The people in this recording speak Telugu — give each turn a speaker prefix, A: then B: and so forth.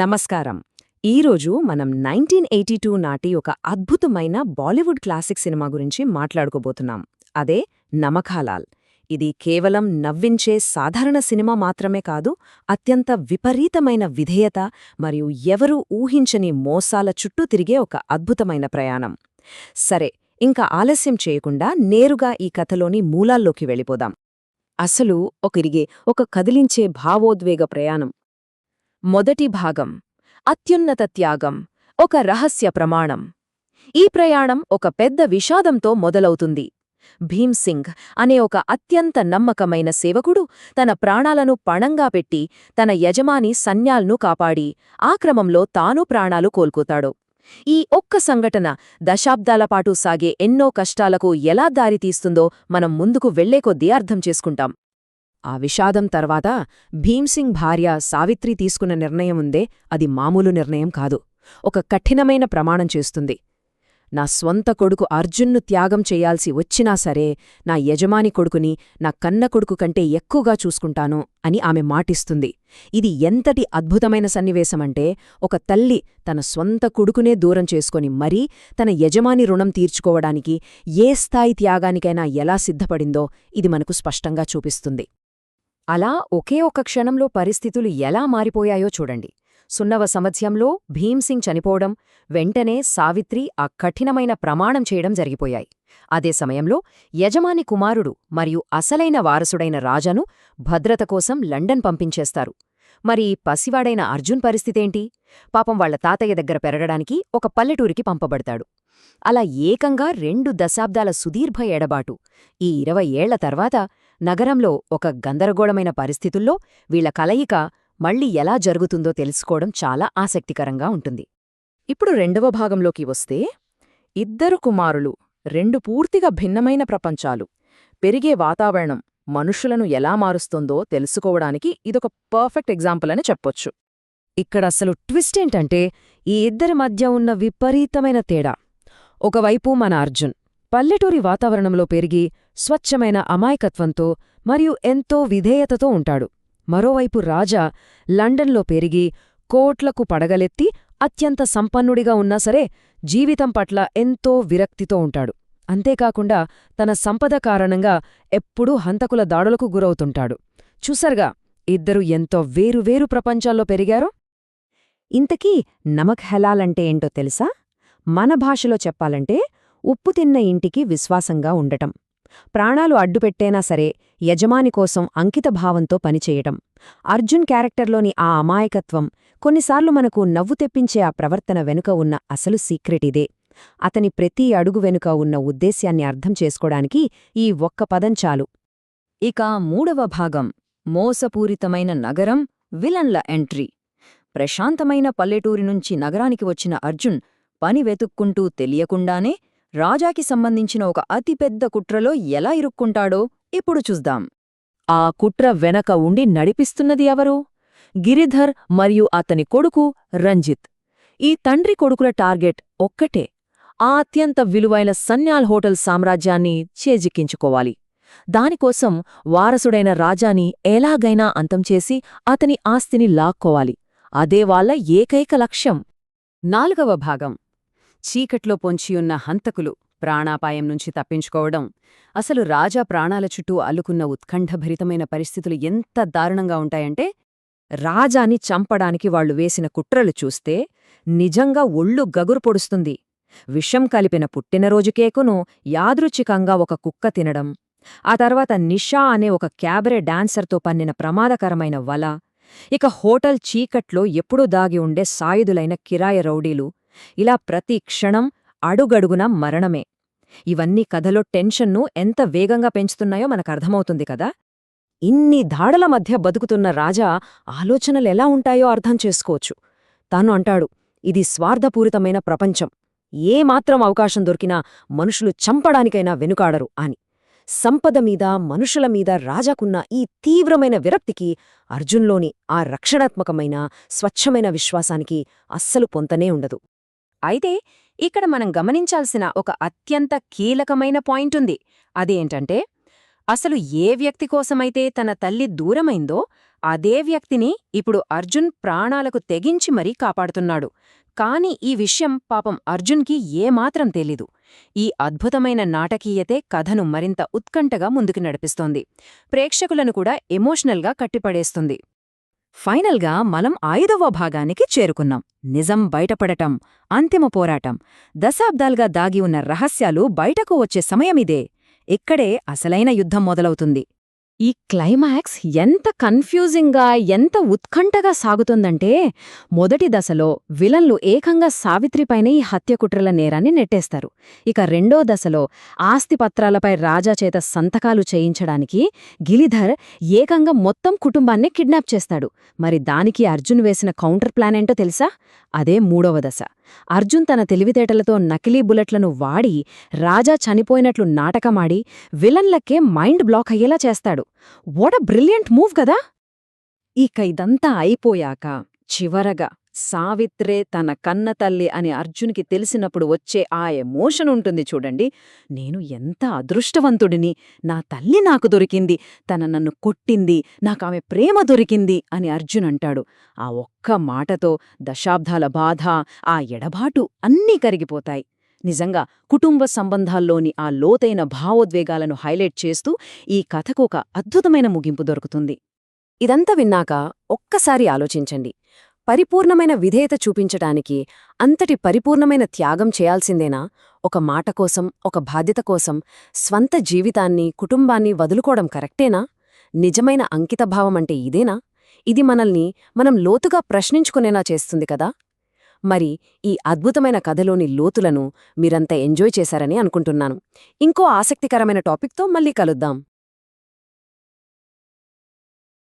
A: నమస్కారం. ఈరోజు మనం 1982 నాటి ఒక అద్భుతమైన బాలీవుడ్ క్లాసిక్ సినిమా గురించి మాట్లాడుకోబోతున్నాం. అదే నమకాలాల్. ఇది కేవలం నవ్వించే సాధారణ సినిమా మాత్రమే కాదు, అత్యంత విపరీతమైన విధేయత మరియు ఎవరూ ఊహించని మోసాల చుట్టూ తిరిగే ఒక అద్భుతమైన ప్రయాణం. సరే, ఇంకా ఆలస్యం చేయకుండా నేరుగా ఈ కథలోని మూలాల్లోకి వెళ్ళిపోదాం. అసలు ఒక కదిలించే భావోద్వేగ ప్రయాణం. మొదటి భాగం, అత్యున్నత త్యాగం, ఒక రహస్య ప్రమాణం. ఈ ప్రయాణం ఒక పెద్ద విషాదంతో మొదలవుతుంది. భీమ్ సింగ్ అనే ఒక అత్యంత నమ్మకమైన సేవకుడు తన ప్రాణాలను పణంగా పెట్టి తన యజమాని సన్యాల్ను కాపాడి ఆ క్రమంలో తాను ప్రాణాలు కోల్పోతాడు. ఈ ఒక్క సంఘటన దశాబ్దాలపాటు సాగే ఎన్నో కష్టాలకు ఎలా దారితీస్తుందో మనం ముందుకు వెళ్లేకొద్దీ అర్థం చేసుకుంటాం. ఆ విషాదం తర్వాత భీమ్సింగ్ భార్య సావిత్రి తీసుకున్న నిర్ణయముందే, అది మామూలు నిర్ణయం కాదు. ఒక కఠినమైన ప్రమాణం చేస్తుంది. నా స్వంత కొడుకు అర్జున్ను త్యాగం చెయ్యాల్సి వచ్చినా సరే, నా యజమాని కొడుకుని నా కన్న కొడుకు కంటే ఎక్కువగా చూసుకుంటాను అని ఆమె మాటిస్తుంది. ఇది ఎంతటి అద్భుతమైన సన్నివేశమంటే, ఒక తల్లి తన స్వంత కొడుకునే దూరం చేసుకొని మరీ తన యజమాని రుణం తీర్చుకోవడానికి ఏ స్థాయి త్యాగానికైనా ఎలా సిద్ధపడిందో ఇది మనకు స్పష్టంగా చూపిస్తుంది. అలా ఒకే ఒక్క క్షణంలో పరిస్థితులు ఎలా మారిపోయాయో చూడండి. 0వ సంవత్సరంలో భీమ్సింగ్ చనిపోవడం, వెంటనే సావిత్రి ఆ కఠినమైన ప్రమాణం చేయడం జరిగిపోయాయి. అదే సమయంలో యజమాని కుమారుడు మరియు అసలైన వారసుడైన రాజాను భద్రత కోసం లండన్ పంపించేస్తారు. మరి పసివాడైన అర్జున్ పరిస్థితేంటి? పాపం వాళ్ల తాతయ్య దగ్గర పెరగడానికి ఒక పల్లెటూరికి పంపబడతాడు. అలా ఏకంగా 2 దశాబ్దాల సుదీర్ఘ ఎడబాటు. ఈ 20 ఏళ్ల తర్వాత నగరంలో ఒక గందరగోళమైన పరిస్థితుల్లో వీళ్ల కలయిక మళ్లీ ఎలా జరుగుతుందో తెలుసుకోవడం చాలా ఆసక్తికరంగా ఉంటుంది. ఇప్పుడు 2వ భాగంలోకి వస్తే, ఇద్దరు కుమారులు, 2 పూర్తిగా భిన్నమైన ప్రపంచాలు, పెరిగే వాతావరణం మనుషులను ఎలా మారుస్తుందో తెలుసుకోవడానికి ఇదొక పర్ఫెక్ట్ ఎగ్జాంపుల్ అని చెప్పొచ్చు. ఇక్కడసలు ట్విస్టేంటంటే, ఈ ఇద్దరి మధ్య ఉన్న విపరీతమైన తేడా. ఒకవైపు మన అర్జున్ పల్లెటూరి వాతావరణంలో పెరిగి స్వచ్ఛమైన అమాయకత్వంతో మరియు ఎంతో విధేయతతో ఉంటాడు. మరోవైపు రాజా లండన్లో పెరిగి కోట్లకు పడగలెత్తి అత్యంత సంపన్నుడిగా ఉన్నా సరే జీవితం పట్ల ఎంతో విరక్తితో ఉంటాడు. అంతేకాకుండా తన సంపద కారణంగా ఎప్పుడూ హంతకుల దాడులకు గురవుతుంటాడు. చూసర్గా, ఇద్దరు ఎంతో వేరువేరు ప్రపంచాల్లో పెరిగారో. ఇంతకీ నమక్ హలాలంటే ఏంటో తెలుసా? మన భాషలో చెప్పాలంటే, ఉప్పు తిన్న ఇంటికి విశ్వాసంగా ఉండటం. ప్రాణాలు అడ్డుపెట్టేనా సరే యజమాని కోసం అంకితభావంతో పనిచేయటం. అర్జున్ క్యారెక్టర్లోని ఆ అమాయకత్వం, కొన్నిసార్లు మనకు నవ్వు తెప్పించే ఆ ప్రవర్తన వెనుక ఉన్న అసలు సీక్రెట్ ఇదే. అతని ప్రతి అడుగు వెనుక ఉన్న ఉద్దేశ్యాన్ని అర్థం చేసుకోడానికి ఈ ఒక్క పదం చాలు. ఇక 3వ భాగం, మోసపూరితమైన నగరం, విలన్ల ఎంట్రీ. ప్రశాంతమైన పల్లెటూరి నుంచి నగరానికి వచ్చిన అర్జున్ పని వెతుక్కుంటూ తెలియకుండానే రాజాకి సంబంధించిన ఒక అతిపెద్ద కుట్రలో ఎలా ఇరుక్కుంటాడో ఇప్పుడు చూద్దాం. ఆ కుట్ర వెనక ఉండి నడిపిస్తున్నది ఎవరు? గిరిధర్ మరియు అతని కొడుకు రంజిత్. ఈ తండ్రి కొడుకుల టార్గెట్ ఒక్కటే, ఆ అత్యంత విలువైన సన్యాల్ హోటల్ సామ్రాజ్యాన్ని చేజిక్కించుకోవాలి. దానికోసం వారసుడైన రాజాని ఎలాగైనా అంతంచేసి అతని ఆస్తిని లాక్కోవాలి. అదే వాళ్ల ఏకైక లక్ష్యం. 4వ భాగం, చీకట్లో పొంచియున్న హంతకులు, ప్రాణాపాయం నుంచి తప్పించుకోవడం. అసలు రాజా ప్రాణాల చుట్టూ అల్లుకున్న ఉత్కంఠభరితమైన పరిస్థితులు ఎంత దారుణంగా ఉంటాయంటే, రాజాని చంపడానికి వాళ్లు వేసిన కుట్రలు చూస్తే నిజంగా ఒళ్ళు గగురు పొడుస్తుంది. విషం కలిపిన పుట్టినరోజు కేకును యాదృచ్ఛికంగా ఒక కుక్క తినడం, ఆ తర్వాత నిషా అనే ఒక క్యాబరే డాన్సర్తో పన్నిన ప్రమాదకరమైన వల, ఇక హోటల్ చీకట్లో ఎప్పుడూ దాగి ఉండే సాయుధులైన కిరాయ రౌడీలు, ఇలా ప్రతి క్షణం అడుగడుగునా మరణమే. ఇవన్నీ కథలో టెన్షన్ను ఎంత వేగంగా పెంచుతున్నాయో మనకర్థమవుతుంది కదా. ఇన్ని దాడుల మధ్య బతుకుతున్న రాజా ఆలోచనలెలా ఉంటాయో అర్థం చేసుకోవచ్చు. తాను అంటాడు, ఇది స్వార్థపూరితమైన ప్రపంచం, ఏమాత్రం అవకాశం దొరికినా మనుషులు చంపడానికైనా వెనుకాడరు అని. సంపద మీద, మనుషుల మీద రాజాకున్న ఈ తీవ్రమైన విరక్తికి అర్జున్లోని ఆ రక్షణాత్మకమైన, స్వచ్ఛమైన విశ్వాసానికి అస్సలు పొంతనే ఉండదు. అయితే ఇక్కడ మనం గమనించాల్సిన ఒక అత్యంత కీలకమైన పాయింటుంది. అదేంటంటే, అసలు ఏ వ్యక్తి కోసమైతే తన తల్లి దూరమైందో అదే వ్యక్తిని ఇప్పుడు అర్జున్ ప్రాణాలకు తెగించి మరీ కాపాడుతున్నాడు. కాని ఈ విషయం పాపం అర్జున్కి ఏమాత్రం తెలీదు. ఈ అద్భుతమైన నాటకీయతే కథను మరింత ఉత్కంఠగా ముందుకు నడిపిస్తోంది. ప్రేక్షకులను కూడా ఎమోషనల్గా కట్టిపడేస్తుంది. ఫైనల్గా మనం 5వ భాగానికి చేరుకున్నాం. నిజం బయటపడటం, అంతిమ పోరాటం. దశాబ్దాలుగా దాగి ఉన్న రహస్యాలు బయటకు వచ్చే సమయమిదే. ఇక్కడే అసలైన యుద్ధం మొదలవుతుంది. ఈ క్లైమాక్స్ ఎంత కన్ఫ్యూజింగ్గా, ఎంత ఉత్కంఠగా సాగుతుందంటే, మొదటి దశలో విలన్లు ఏకంగా సావిత్రిపైనే ఈ హత్యకుట్రల నేరాన్ని నెట్టేస్తారు. ఇక రెండో దశలో ఆస్తిపత్రాలపై రాజా చేత సంతకాలు చేయించడానికి గిలిధర్ ఏకంగా మొత్తం కుటుంబాన్ని కిడ్నాప్ చేస్తాడు. మరి దానికి అర్జున్ వేసిన కౌంటర్ ప్లాన్ ఏంటో తెలుసా? అదే మూడవ దశ. అర్జున్ తన తెలివితేటలతో నకిలీ బుల్లెట్లను వాడి రాజా చనిపోయినట్లు నాటకమాడి విలన్లకే మైండ్ బ్లాక్ అయ్యేలా చేస్తాడు. వాట్ అ బ్రిలియంట్ మూవ్ కదా! ఇక ఇదంతా అయిపోయాక చివరగా సావిత్రే తన కన్నతల్లి అని అర్జున్కి తెలిసినప్పుడు వచ్చే ఆ ఎమోషన్ ఉంటుంది చూడండి. నేను ఎంత అదృష్టవంతుడిని, నా తల్లి నాకు దొరికింది, నన్ను కొట్టింది, నాకామె ప్రేమ దొరికింది అని అర్జున్ అంటాడు. ఆ ఒక్క మాటతో దశాబ్దాల బాధ, ఆ ఎడబాటు అన్నీ కరిగిపోతాయి. నిజంగా కుటుంబ సంబంధాల్లోని ఆ లోతైన భావోద్వేగాలను హైలైట్ చేస్తూ ఈ కథకు ఒక అద్భుతమైన ముగింపు దొరుకుతుంది. ఇదంతా విన్నాక ఒక్కసారి ఆలోచించండి. పరిపూర్ణమైన విధేయత చూపించటానికి అంతటి పరిపూర్ణమైన త్యాగం చేయాల్సిందేనా? ఒక మాట కోసం, ఒక బాధ్యత కోసం స్వంత జీవితాన్ని, కుటుంబాన్ని వదులుకోవడం కరెక్టేనా? నిజమైన అంకితభావమంటే ఇదేనా? ఇది మనల్ని మనం లోతుగా ప్రశ్నించుకునేలా చేస్తుంది కదా! మరి ఈ అద్భుతమైన కథలోని లోతులను మీరంతా ఎంజాయ్ చేశారని అనుకుంటున్నాను. ఇంకో ఆసక్తికరమైన టాపిక్తో మళ్ళీ కలుద్దాం.